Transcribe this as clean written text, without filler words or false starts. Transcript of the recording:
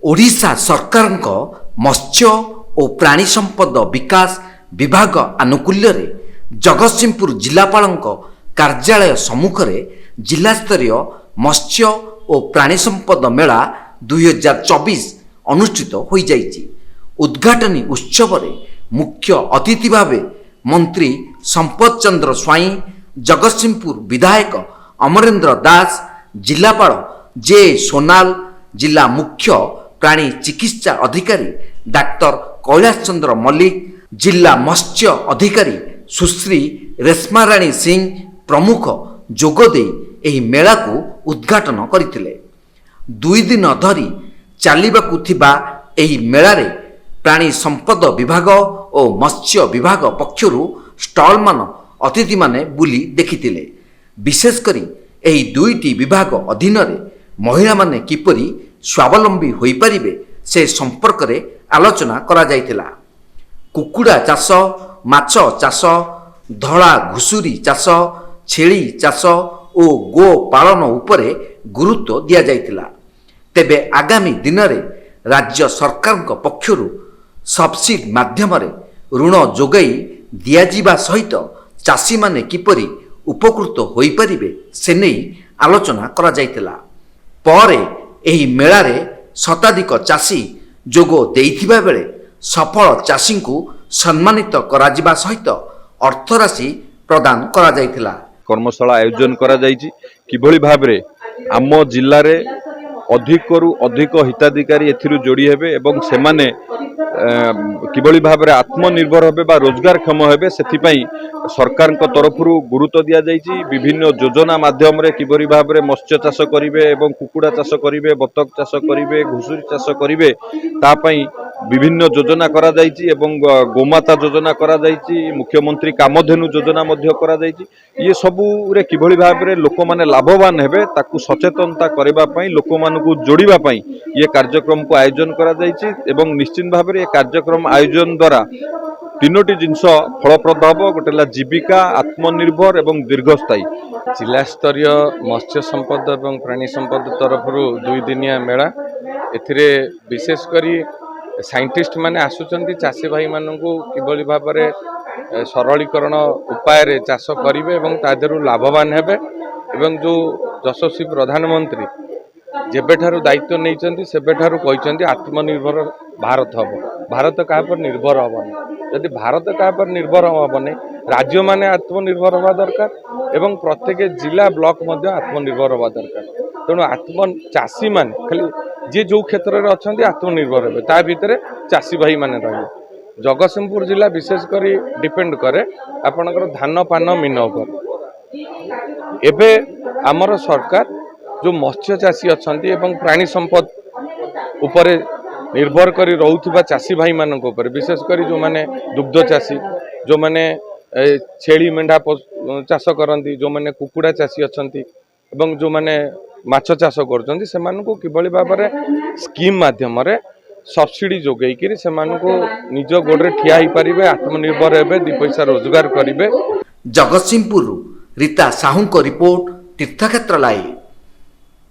ओडिशा सरकार मत्स्य और प्राणी संपद विकास विभाग आनुकूल्य जगतसिंहपुर जिलापाल कार्यालय सम्मुख जिलास्तरीय मत्स्य और प्राणी संपद मेला 2024 अनुष्ठित हो जाइछि। उद्घाटनी उत्सव मुख्य अतिथि भाव मंत्री संपत चंद्र स्वाई, जगतसिंहपुर विधायक अमरेंद्र दास, जिलापाल जे सोनाल, जिला मुख्य प्राणी चिकित्सा अधिकारी डाक्टर कैलाश चंद्र मल्लिक, जिला मत्स्य अधिकारी सुश्री रेश्मा राणी सिंह प्रमुख जोगदे एही मेला को उद्घाटन करथिले। 2 दिन धरी चलिबाकु थिबा एही मेलारे प्राणी संपद विभाग और मत्स्य विभाग पक्षरु स्टॉल मान अतिथि माने बुली देखिथिले। विशेष करी एही दुईटी विभाग अधीन रे महिला माने किपरि स्वावलंबी होई परिबे से संपर्क रे आलोचना करा जायतिला। कुकुड़ा चाष, माछ चाष, धड़ा घुसुरी चाष, छेली चाष और गो पालन उपरे गुरुत्व दिया जायतिला। तेबे आगामी दिन रे राज्य सरकार पक्षरु सब्सिडी माध्यम ऋण जोगाई दियाजिबा सहित चाषी माने किपरि उपकृत होई परिबे से नहीं आलोचना करा जायतिला। परे एही मेलारे शताधिक चाषी जोग देइथिबा बेले सफल चाषी को सम्मानित करा जिबा सहित अर्थराशि प्रदान करा जायतिला। कर्मशाला आयोजन करा जायछि किभଳି भाबरे आम जिल्ला रे अधिकरु अधिक हिताधिकारी एथिरु जोड़ी हेबे एवं सेमाने किभଳି भाबरे आत्मनिर्भर हेबे बा रोजगारक्षम हेबे सेथिपई सरकार तरफरु गुरुत्व दिया जायछि। विभिन्न योजना माध्यम रे किभଳି भाबरे मत्स्य चाष करिवे एवं कुकुड़ा चाष करिवे, बतक चाष करिवे, घुसुरी चाष करिवे तापई विभिन्न योजना करा जायछि एवं गोमाता योजना करा जायछि, मुख्यमंत्री कामधेनु योजना मध्य करा जायछि। ये सबु रे किभଳି भाबरे लोक माने लाभवान हेबे ताकू सचेतनता करबा पई लोक मानकू जोड़िबा पई ये कार्यक्रम को आयोजन करा जायछि एवं निश्चित भाबरे ये कार्यक्रम आयोजन द्वारा तीनोटी जिनस फलप्रद हम। गोटेला जीविका, आत्मनिर्भर एवं दीर्घस्थायी। जिला स्तरीय मत्स्य संपद एवं प्राणी संपद तरफ 2 दिनिया मेला एथिरे विशेष करी साइंटिस्ट माने आसुचंती चाषी भाई मानकू किभଳି भाबरे सरलीकरण उपाय रे चाष करिवे एवं तादेरु लाभवान हेबे एवं जो यशस्वी प्रधानमंत्री जेबेठारु दायित्व नैचंती सेबेठारु कहिचंती आत्मनिर्भर भारत हबो। भारत का पर निर्भर हबनी। यदि भारत का पर निर्भर हबनी राज्य माने आत्मनिर्भर हवा दरकार एवं प्रत्येक जिला ब्लॉक मध्य आत्मनिर्भर हवा दरकार। तेणु आत्म चाषी माने खाली जे जो क्षेत्र रे अछंती आत्मनिर्भर हेबे ता भितरे चाषी भाई माने रहिबे। जगतसिंहपुर जिला विशेष करी डिपेंड करे आपनकर धान पान मीन उपर। एबे हमर सरकार जो मत्स्य चाषी अछंती एवं प्राणी संपद उपरे निर्भर करी रहउथिबा चाषी भाई मानक ऊपर विशेष करी जो माने दुग्ध चाषी, जो माने छेली मेंढा चाष करंती, जो माने कुकुड़ा चाषी अछंती एवं जो माने माछ चाष करछंती सेमानकू किभଳି भाबरे स्कीम माध्यम रे सब्सिडी जोगई करी सेमानकू निज गोडरे ठिया ही परिबे, आत्मनिर्भर हेबे, 2 पैसा रोजगार करिवे। जगतसिंहपुर रीता साहू को रिपोर्ट, तीर्थक्षेत्र लाइव।